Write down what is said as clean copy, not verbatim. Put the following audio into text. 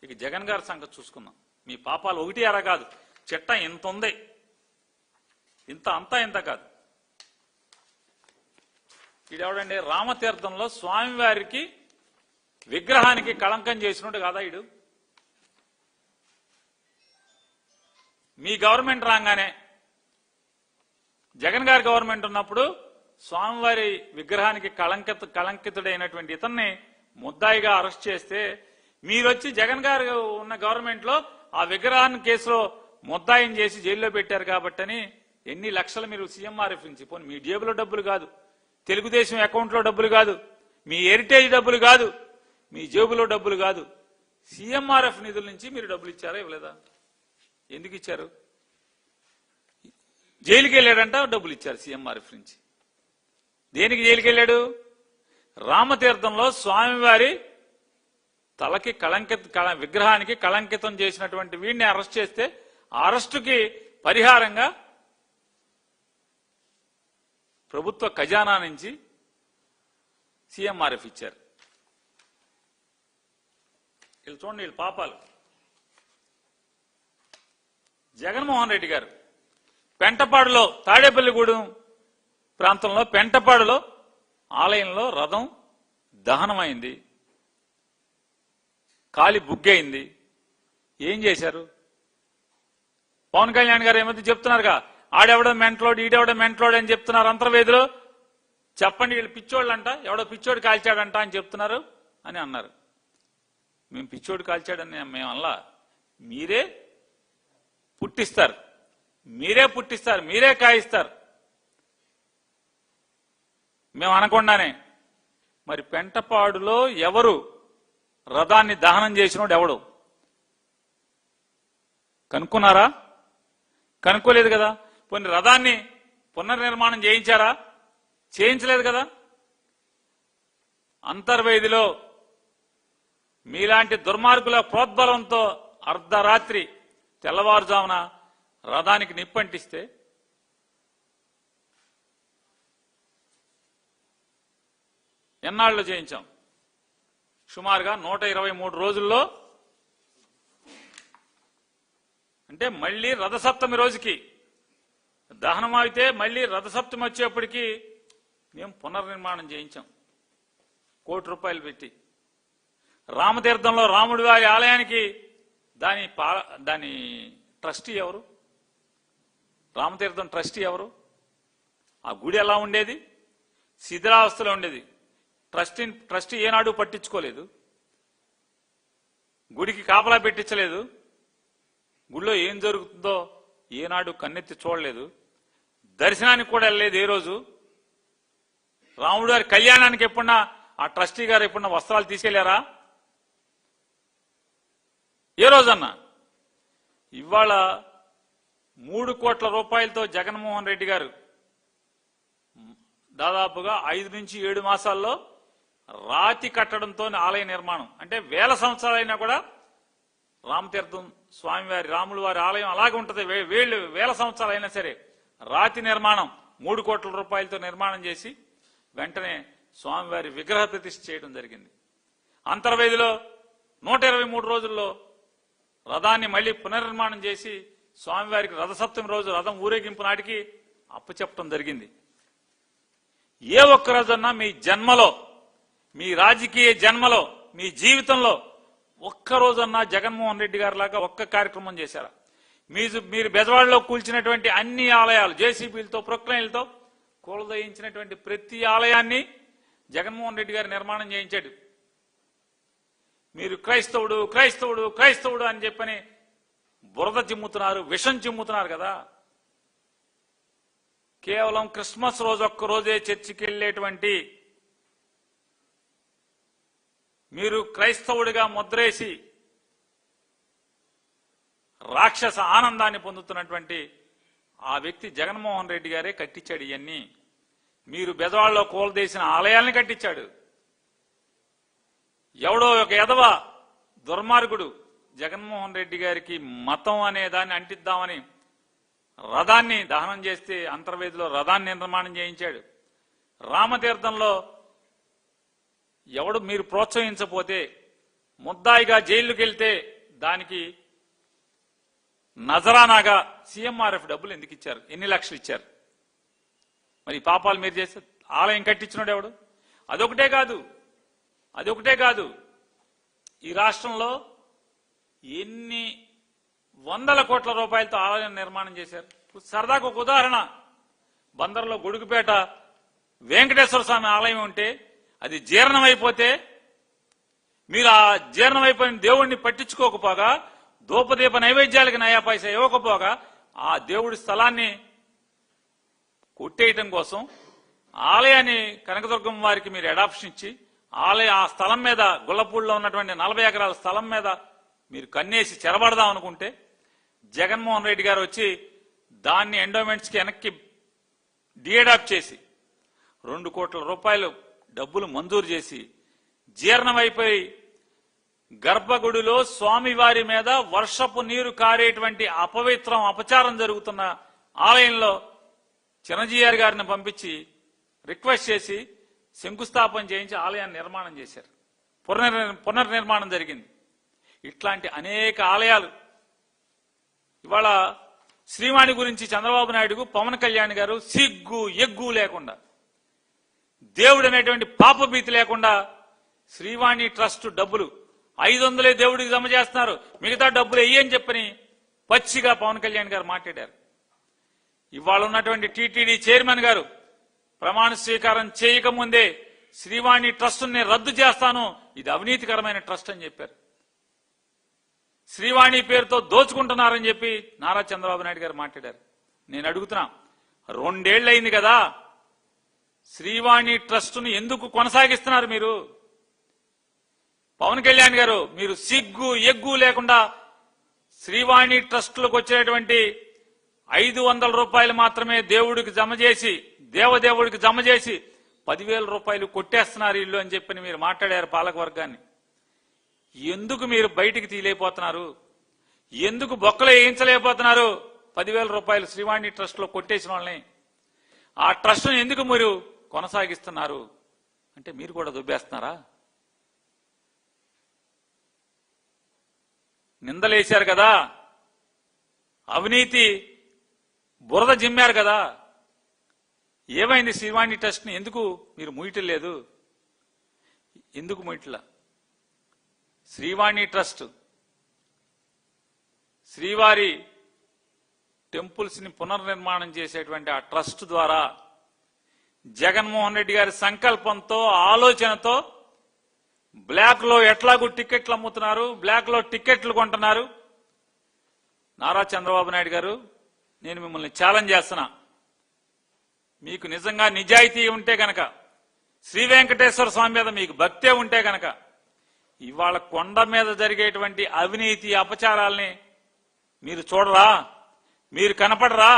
ఇక జగన్ గారి సంగతి చూసుకుందాం. మీ పాపాలు ఒకటి అలా కాదు, చిట్ట ఇంత ఉంది, ఇంత అంతా ఇంత కాదు. ఈడెవడండి? రామతీర్థంలో స్వామివారికి విగ్రహానికి కళంకం చేసినట్టు కాదా ఈడు? మీ గవర్నమెంట్ రాగానే, జగన్ గారి గవర్నమెంట్ ఉన్నప్పుడు స్వామివారి విగ్రహానికి కళంకితుడైనటువంటి ఇతన్ని ముద్దాయిగా అరెస్ట్ చేస్తే, మీరొచ్చి జగన్ గారు ఉన్న గవర్నమెంట్ లో ఆ విగ్రహాన్ని కేసులో ముద్దాయిని చేసి జైల్లో పెట్టారు కాబట్టని ఎన్ని లక్షలు మీరు సీఎంఆర్ఎఫ్ నుంచి, పోనీ మీ జేబులో డబ్బులు కాదు, తెలుగుదేశం అకౌంట్ లో డబ్బులు కాదు, మీ హెరిటేజ్ డబ్బులు కాదు, మీ జేబులో డబ్బులు కాదు, సీఎంఆర్ఎఫ్ నిధుల నుంచి మీరు డబ్బులు ఇచ్చారా ఇవ్వలేదా? ఎందుకు ఇచ్చారు? జైలుకి వెళ్ళాడంట, డబ్బులు ఇచ్చారు సీఎంఆర్ఎఫ్ నుంచి. దేనికి జైలుకి వెళ్ళాడు? రామతీర్థంలో స్వామివారి తలకి విగ్రహానికి కళంకితం చేసినటువంటి వీడిని అరెస్ట్ చేస్తే ఆ అరెస్టుకి పరిహారంగా ప్రభుత్వ ఖజానా నుంచి సీఎంఆర్ఎఫ్ ఇచ్చారు. వీళ్ళు చూడండి, వీళ్ళు పాపాలు. జగన్మోహన్ రెడ్డి గారు పెంటపాడులో, తాడేపల్లిగూడెం ప్రాంతంలో పెంటపాడులో ఆలయంలో రథం దహనమైంది, కాలి బుగ్గయింది. ఏం చేశారు? పవన్ కళ్యాణ్ గారు ఏమైతే చెప్తున్నారుగా, ఆడెవడో మెంట్లోడు, ఈడెవడో మెంట్లోడు అని చెప్తున్నారు అంతర్వేదిలో. చెప్పండి, వీళ్ళు పిచ్చోళ్ళంట, ఎవడో పిచ్చోడు కాల్చాడంట అని చెప్తున్నారు అని అన్నారు. మేము పిచ్చోడు కాల్చాడని మేము అలా, మీరే పుట్టిస్తారు, మీరే కాయిస్తారు, మేము అనకుండానే. మరి పెంటపాడులో ఎవరు రథాన్ని దహనం చేసినోడు ఎవడు కనుక్కున్నారా? కనుక్కోలేదు కదా. కొన్ని రథాన్ని పునర్నిర్మాణం చేయించారా? చేయించలేదు కదా. అంతర్వేదిలో మీలాంటి దుర్మార్గుల ప్రోద్బలంతో అర్ధరాత్రి తెల్లవారుజామున రథానికి నిప్పంటిస్తే ఎన్నాళ్ళు చేయించాం? సుమారుగా 123 రోజుల్లో. అంటే మళ్ళీ రథసప్తమి రోజుకి దహనం అయితే మళ్ళీ రథసప్తమి వచ్చేప్పటికి మేము పునర్నిర్మాణం చేయించాం ₹1 కోటి పెట్టి. రామతీర్థంలో రాముడి వారి ఆలయానికి దాని ట్రస్టీ ఎవరు? రామతీర్థం ట్రస్టీ ఎవరు? ఆ గుడి ఎలా ఉండేది? శిథిలావస్థలో ఉండేది. ట్రస్టీ ఏనాడు పట్టించుకోలేదు, గుడికి కాపలా పెట్టించలేదు, గుడిలో ఏం జరుగుతుందో ఏనాడు కన్నెత్తి చూడలేదు, దర్శనానికి కూడా వెళ్ళలేదు ఏ రోజు. రాముడు గారి కళ్యాణానికి ఎప్పుడన్నా ఆ ట్రస్టీ గారు ఎప్పుడన్నా వస్త్రాలు తీసుకెళ్లారా? ఏ రోజన్నా? ఇవాళ ₹3 కోట్ల జగన్మోహన్ రెడ్డి గారు దాదాపుగా 5 నుంచి 7 మాసాల్లో రాతి కట్టడంతో ఆలయ నిర్మాణం. అంటే 1000 సంవత్సరాలైనా కూడా రామతీర్థం స్వామివారి రాముల వారి ఆలయం అలాగే ఉంటుంది. 1000 సంవత్సరాలైనా సరే రాతి నిర్మాణం ₹3 కోట్ల నిర్మాణం చేసి వెంటనే స్వామివారి విగ్రహ ప్రతిష్ఠ చేయడం జరిగింది. అంతర్వేదిలో 123 రోజుల్లో రథాన్ని మళ్లీ పునర్నిర్మాణం చేసి స్వామివారికి రథసప్తమి రోజు రథం ఊరేగింపు నాటికి అప్పచెప్పడం జరిగింది. ఏ ఒక్క రోజన్నా మీ జన్మలో, మీ రాజకీయ జన్మలో, మీ జీవితంలో ఒక్కరోజన్నా జగన్మోహన్ రెడ్డి గారి లాగా ఒక్క కార్యక్రమం చేశారా? మీరు బెజవాడలో కూల్చినటువంటి అన్ని ఆలయాలు జేసీబీలతో ప్రొక్లైన్లతో కూలదయించినటువంటి ప్రతి ఆలయాన్ని జగన్మోహన్ రెడ్డి గారు నిర్మాణం చేయించాడు. మీరు క్రైస్తవుడు అని చెప్పని బురద చిమ్ముతున్నారు, విషం చిమ్ముతున్నారు కదా. కేవలం క్రిస్మస్ రోజు ఒక్కరోజే చర్చికి వెళ్లేటువంటి మీరు క్రైస్తవుడిగా ముద్రేసి రాక్షస ఆనందాన్ని పొందుతున్నటువంటి ఆ వ్యక్తి జగన్మోహన్ రెడ్డి గారే కట్టించాడు. ఇవన్నీ మీరు బెజవాడలో కూలదేసిన ఆలయాల్ని కట్టించాడు. ఎవడో ఒక ఎదవ దుర్మార్గుడు జగన్మోహన్ రెడ్డి గారికి మతం అనే దాన్ని అంటిద్దామని రథాన్ని దహనం చేస్తే అంతర్వేదిలో రథాన్ని నిర్మాణం చేయించాడు. రామతీర్థంలో ఎవడు మీరు ప్రోత్సహించపోతే ముద్దాయిగా జైలుకి వెళ్తే దానికి నజరానాగా సీఎంఆర్ఎఫ్ డబ్బులు ఎందుకు ఇచ్చారు? ఎన్ని లక్షలు ఇచ్చారు? మరి పాపాలు మీరు చేస్తే ఆలయం కట్టించినోడు ఎవడు? అదొకటే కాదు ఈ రాష్ట్రంలో ఎన్ని వందల కోట్ల రూపాయలతో ఆలయం నిర్మాణం చేశారు. సరదాకు ఒక ఉదాహరణ, బందర్లో గొడుగుపేట వెంకటేశ్వర స్వామి ఆలయం ఉంటే అది జీర్ణమైపోతే మీరు ఆ జీర్ణమైపోయిన దేవుణ్ణి పట్టించుకోకపోగా, ధూపదీప నైవేద్యాలకి నయా పైసా ఇవ్వకపోగా ఆ దేవుడి స్థలాన్ని కొట్టేయటం కోసం ఆలయాన్ని కనకదుర్గమ్మ వారికి మీరు అడాప్షన్ ఇచ్చి ఆ స్థలం మీద గుల్లపూడిలో ఉన్నటువంటి 40 ఎకరాల స్థలం మీద మీరు కన్నేసి చెరబడదాం అనుకుంటే జగన్మోహన్ రెడ్డి గారు వచ్చి దాన్ని ఎండోమెంట్స్ కి వెనక్కి డిఅడాప్ట్ చేసి 2 కోట్ల రూపాయలు డబ్బులు మంజూరు చేసి జీర్ణమైపోయి గర్భగుడిలో స్వామివారి మీద వర్షపు నీరు కారేటువంటి అపవిత్రం అపచారం జరుగుతున్న ఆలయంలో చిరంజీవి గారిని పంపించి రిక్వెస్ట్ చేసి శంకుస్థాపన చేయించి ఆలయాన్ని నిర్మాణం చేశారు. పునర్నిర్మాణం జరిగింది. ఇట్లాంటి అనేక ఆలయాలు ఇవాళ శ్రీవాణి గురించి చంద్రబాబు నాయుడుకు పవన్ కళ్యాణ్ గారు సిగ్గు ఎగ్గు లేకుండా, దేవుడు అనేటువంటి పాపభీతి లేకుండా శ్రీవాణి ట్రస్ట్ డబ్బులు 500 దేవుడికి జమ చేస్తున్నారు, మిగతా డబ్బులు వెయ్యని చెప్పని పచ్చిగా పవన్ కళ్యాణ్ గారు మాట్లాడారు. ఇవాళ ఉన్నటువంటి టీటీడీ చైర్మన్ గారు ప్రమాణ స్వీకారం చేయకముందే శ్రీవాణి ట్రస్టుని రద్దు చేస్తాను, ఇది అవినీతికరమైన ట్రస్ట్ అని చెప్పారు. శ్రీవాణి పేరుతో దోచుకుంటున్నారని చెప్పి నారా చంద్రబాబు నాయుడు గారు మాట్లాడారు. నేను అడుగుతున్నా, 2 ఏళ్లు అయింది కదా, శ్రీవాణి ట్రస్టును ఎందుకు కొనసాగిస్తున్నారు మీరు? పవన్ కళ్యాణ్ గారు మీరు సిగ్గు ఎగ్గు లేకుండా శ్రీవాణి ట్రస్టులకు వచ్చేటువంటి 500 రూపాయలు మాత్రమే దేవుడికి జమ చేసి, దేవదేవుడికి జమ చేసి 10,000 రూపాయలు కొట్టేస్తున్నారు ఇల్లు అని చెప్పి మీరు మాట్లాడారు పాలకవర్గాన్ని. ఎందుకు మీరు బయటికి తీయలేకపోతున్నారు? ఎందుకు బొక్కలు వేయించలేకపోతున్నారు? 10,000 రూపాయలు శ్రీవాణి ట్రస్ట్ లో కొట్టేసిన వాళ్ళని, ఆ ట్రస్ట్ను ఎందుకు మీరు కొనసాగిస్తున్నారు? అంటే మీరు కూడా దుబ్బేస్తున్నారా? నిందలేశారు కదా, అవినీతి బురద జిమ్మారు కదా, ఏమైంది? శ్రీవాణి ట్రస్ట్ని ఎందుకు మీరు ముయ్యటం లేదు? ఎందుకు ముయ్యట్లా? శ్రీవాణి ట్రస్ట్ శ్రీవారి టెంపుల్స్ ని పునర్నిర్మాణం చేసేటువంటి ఆ ట్రస్ట్ ద్వారా జగన్మోహన్ రెడ్డి గారి సంకల్పంతో, ఆలోచనతో బ్లాక్ లో ఎట్లాగూ టికెట్లు అమ్ముతున్నారు, బ్లాక్ లో టికెట్లు కొంటున్నారు. నారా చంద్రబాబు నాయుడు గారు, నేను మిమ్మల్ని ఛాలెంజ్ చేస్తున్నా, మీకు నిజంగా నిజాయితీ ఉంటే గనక, శ్రీ వెంకటేశ్వర స్వామి మీద మీకు భక్తే ఉంటే గనక, ఇవాళ కొండ మీద జరిగేటువంటి అవినీతి అపచారాల్ని మీరు చూడరా? మీరు కనపడరా?